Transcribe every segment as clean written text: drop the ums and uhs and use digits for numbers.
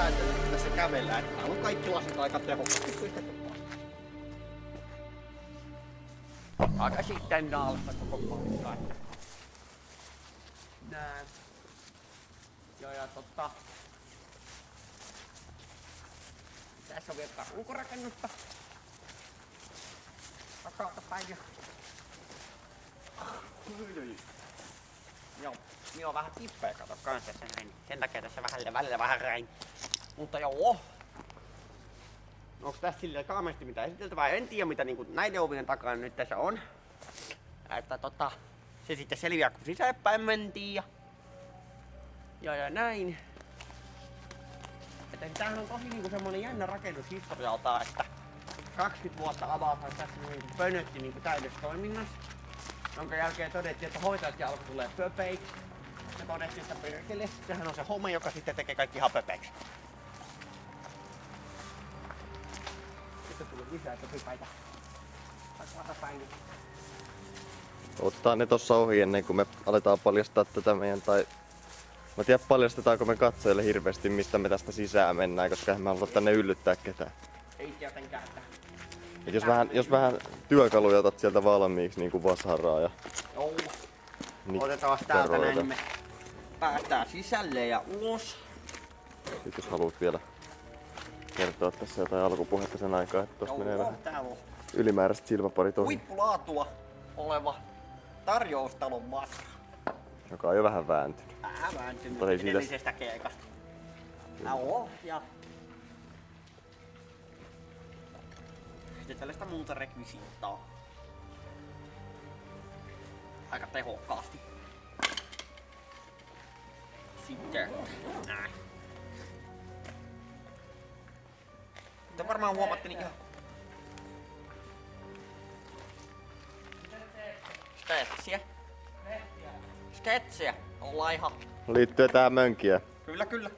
ajattelin, että tässä kävellään. Täällä on kaikki lasit aika tehokkaasti pistetty pois. Aika sitten naalasta koko paikkaa. Näin. Joo ja tässä on vielä ulkorakennusta. Takalta päin ja... Joo, minä on vähän tippeä kato kanssa sen takia tässä välillä vähän rein. Mutta joo. Onks tässä silleen kaamesti mitä esiteltävää? En tiedä mitä niinku näiden ovien takana nyt tässä on. Että se sitten selviää kun sisäänpäin mentiin ja näin. Että tämähän on tosi niinku semmonen jännä rakennus historialta, että 20 vuotta avataan tässä niinku pönötti niinku täydessä toiminnassa. Jonka jälkeen todettiin, että hoitajat alkoi tulee pöpeiksi. Ja todettiin, että perkele, sehän on se home, joka sitten tekee kaikki ihan pöpeiksi. Sitten tuli lisää pöpipäitä. Ottaa ne tossa ohi ennen kuin me aletaan paljastaa tätä meidän tai... Mä tiedän paljastetaanko me katsojille hirveästi mistä me tästä sisään mennään, koska en mä halua tänne yllyttää ketään. Ei tietenkään. Et jos vähän työkaluja otat sieltä valmiiksi niinku vasaraa ja... Joo. Otetaan täältä näin, niin me päästään sisälle ja ulos. Sitten jos haluat vielä kertoa tässä jotain alkupuhetta sen aikaa, että tossa menee vähän ylimääräiset silmäparit ohi. Huippulaatua oleva tarjoustalon vasara. Joka on jo vähän vääntynyt. Vääntynyt edellisestä keikasta. Joo, ja... Sitten tällaista muuta rekvisiittaa. Aika tehokkaasti. Sitten näin. Mutta varmaan huomaatte niin ihan... Sketsiä. Ollaan ihan... Liittyy tähän mönkiä. Kyllä.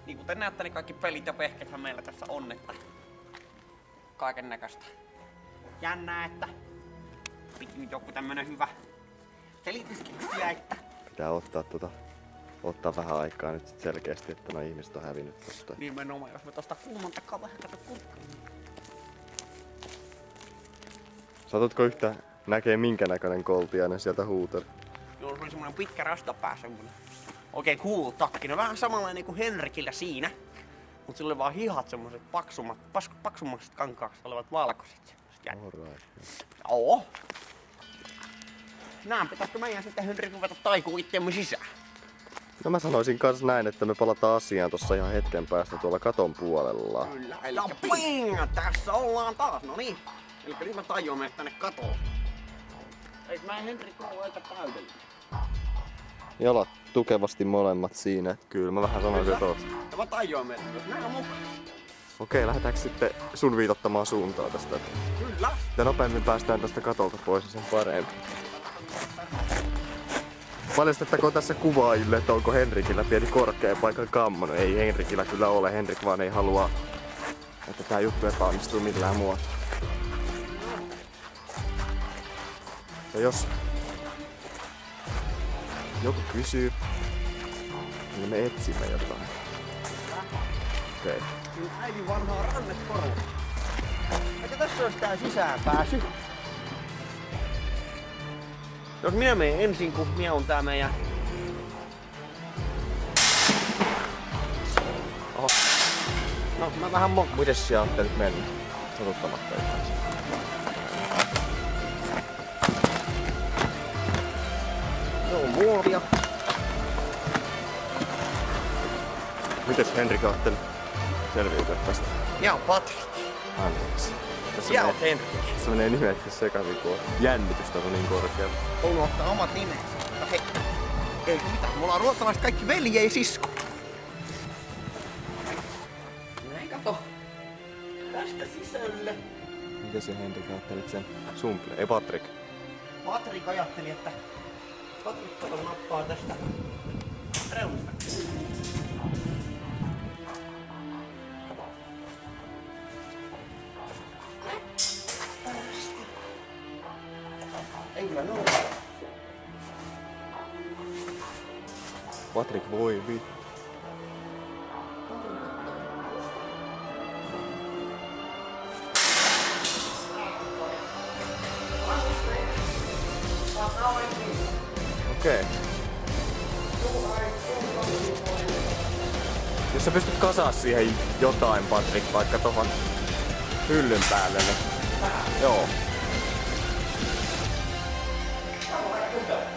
Niin kuten näette, niin kaikki pelit ja pehkethän meillä tässä on, että... Kaiken näköistä. Jännää, että... Piti nyt joku tämmönen hyvä... selityskeksiä, että... Pitää ottaa vähän aikaa nyt sit selkeästi, että noi ihmiset on hävinnyt tosta. Nimenomaan, jos me tosta kulman takaa vähän kato kurkkuun. Saatutko yhtä näkee minkä näköinen koltiainen sieltä huuter? Joo, se oli semmonen pitkä rastapää, semmonen oikein cool takki. No vähän samanlainen kuin Henrikillä siinä. Mut sillä oli vaan hihat semmoset paksummat kankaaksi olevat valkoiset. Alright. Joo. Nää pitäisikö meidän sitten Henrik ruveta taikuu itteemme sisään? No mä sanoisin kans näin, että me palataan asiaan tossa ihan hetken päästä tuolla katon puolella. Kyllä, eli ping! Tässä ollaan taas, no niin. Eli nyt mä tajuan mennä tänne katolle. Eikö mä Henrik ole aika täydellinen? Jalat tukevasti molemmat siinä, että kyllä mä vähän sanoisin, että oot. Ja mä tajuan mennä, jos näin on mukaan. Okei, lähdetäänkö sitten sun viitottamaan suuntaa tästä? Kyllä. Ja nopeammin päästään tästä katolta pois, niin sen parempi. Paljastettakoon tässä kuvaajille, että onko Henrikillä pieni korkean paikan kammo. No ei Henrikillä kyllä ole, Henrik vaan ei halua, että tää juttu epäonnistuu millään muotoa. Ja jos joku kysyy, niin me etsimme jotain. Okei. Siinä äidin vanhaa rannekorua. Eikö tässä olisi tää sisään pääsy? Jos minä menen ensin, kun minä on tää meidän... Oho. No, mä vähän mites sä ajattelit mennä? Satuttamatta jotain. No muovia. Mites Henrik ajatteli selviytyä tästä? Minä on Patrik. Anteeksi. Sinä oot Henrik. Se menee nimet sekaisin, kun jännitystä on niin korkealla. Unohtaa omat nimensä. Mutta hei, ei mitään. Me ollaan ruotsalaiset kaikki velje ja sisko. Näin kato. Tästä sisälle. Miten se Henrik ajattelit sen sumple? Ei Patrik. Patrik ajatteli, että Patrik nappaa tästä reunasta. Ei kyllä noin. Patrik voi vittu. Okei. Jos sä pystyt kasaa siihen jotain, Patrik, vaikka tohon hyllyn päälle, niin... Joo.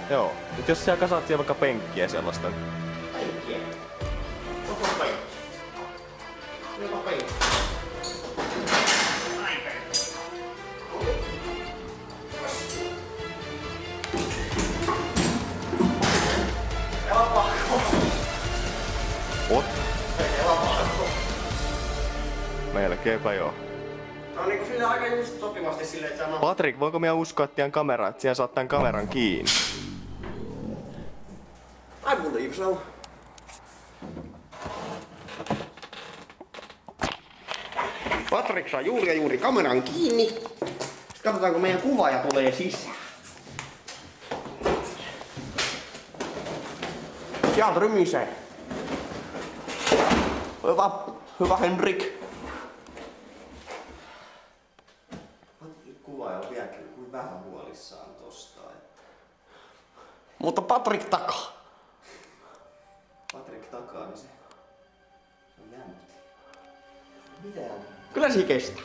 Joo. Nyt jos sä kasaat siihen vaikka penkkiä sellaista. Penkkiä? Onko penkki? Onko penkki? Ot? Melkeinpä joo. No niinku sillä aika just sopivasti silleen, että sä Patrik, voiko minä uskoa tien kameraa, että siellä saat tän kameran kiinni? I believe so. Patrik saa juuri kameran kiinni. Sitten katsotaanko meidän kuvaaja tulee sisään. Sieltä rymisee. Hyvä Henrik. Kuvaaja on vieläkin kuin vähän huolissaan tosta. Mutta Patrik takaa. Patrik takaa, niin se on jännästi. Mitä? Kyllä se kestää.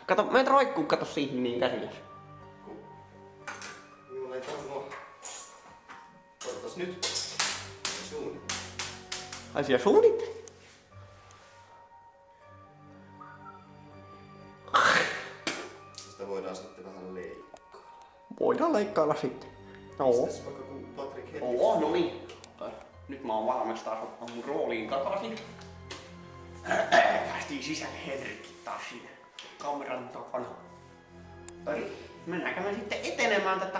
Kato, meet roikkuu, kato siihen niin käsilläsi. Minulla ei taas oo. Otas nyt. Suunnit. Ai siellä suunnit? Sitä voidaan sitten vähän leikkaa. Voidaan leikkailla sitten. Joo. Mistäs vaikka kun Patrik heti... Oo, no niin. Nyt mä oon valmis taas ottaa mun rooliin takaisin. Päästiin sisälle Henrikki taas siinä kameran takana. Mennäänkö me sitten etenemään tätä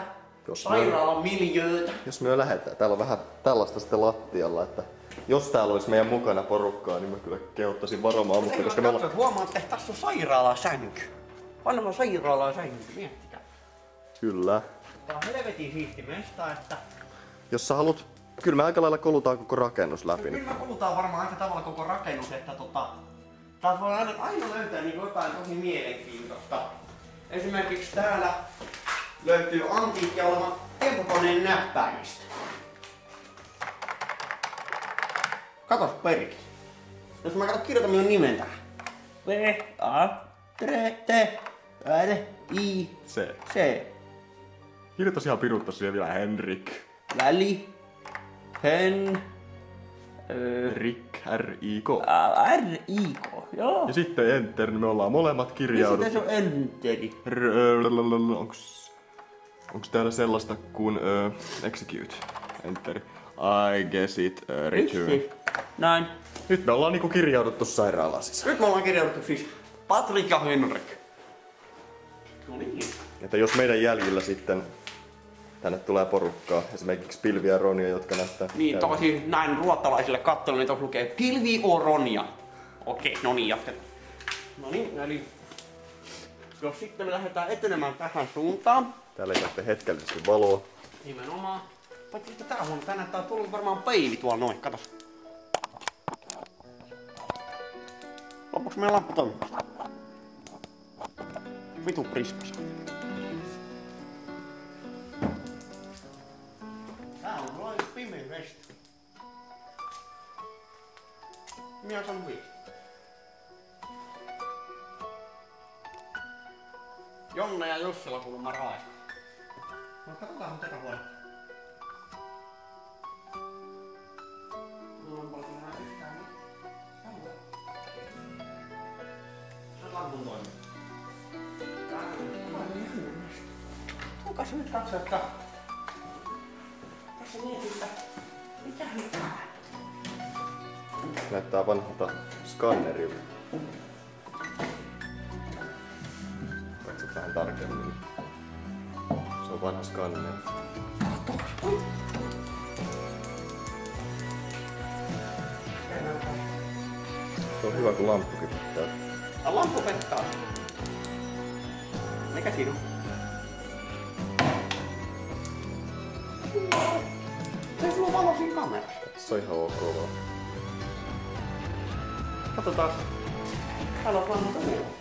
sairaalan miljöötä? Jos me lähdetään, täällä on vähän tällaista sitten lattialla, että jos täällä olisi meidän mukana porukkaa, niin mä kyllä kehottaisin varomaan, mutta koska me ollaan... Huomaat, että tässä on sairaalasänky. Vanha sairaalasänky, miettikää. Kyllä. Tää on helvetin siisti mesta, että... Jos sä haluat... Kyllä me aika lailla kolutaan koko rakennus läpi. Kyllä me kulutaan varmaan aika tavalla koko rakennus, että taas voi aina löytää niin jotain tosi mielenkiintoista. Esimerkiksi täällä löytyy antiikkia oleva tempokoneen näppäimistä. Katos perkele. Jos mä kirjoitan minun nimen tähän. V-A-T-T-R-I C. Kirjoitas ihan piruttas siihen vielä Henrik. Väli. Hen. Rick, R-I-K. R-I-K, joo. Ja sitten Enter, niin me ollaan molemmat kirjaudut. Missä tässä on Enteri? Onks täällä sellaista kuin execute? Enter. I guess it, return. Näin. Nyt me ollaan niinku kirjauduttu sairaalaan sisään. Nyt me ollaan kirjoitettu siis Patrik ja Henrik. No niin. Että jos meidän jäljillä sitten tänne tulee porukkaa, esimerkiksi Pilvi ja Ronja, jotka näyttää... Niin, tosi näin ruottalaisille katselu, niin tuossa lukee Pilvi o Ronja. Okei, no niin, jatketaan. No niin, eli... Jos sitten me lähdetään etenemään tähän suuntaan. Täällä ei tarvitse hetkellisesti valoa. Nimenomaan. Paitsi että tää huono, tää näyttää tullut varmaan peili tuolla noin, katos. Loppuks meidän lamppu toimii? Vitu prismas. Tää on noin pimeä vesti. Minä sanon viesti. Jonne ja Jussila kuulemma raista. No katsotaan tätä huonetta. No on paljon nää yhtään nyt. Se on lampun toimi. Tää on aivan jännästi. Kukas nyt katsoo, että... Tässä mietin, että... Mitä nyt tää? Näyttää vanhalta skannerilta. Katsot vähän tarkemmin. Se on vanha skanneri. Se on hyvä kun lamppukin pitää. Lamppu pettaa. Mikä siinä on? Se sulla on valo siinä kamerassa. Se on ihan ok vaan. Katsotaan. Täällä on vanha tuolla.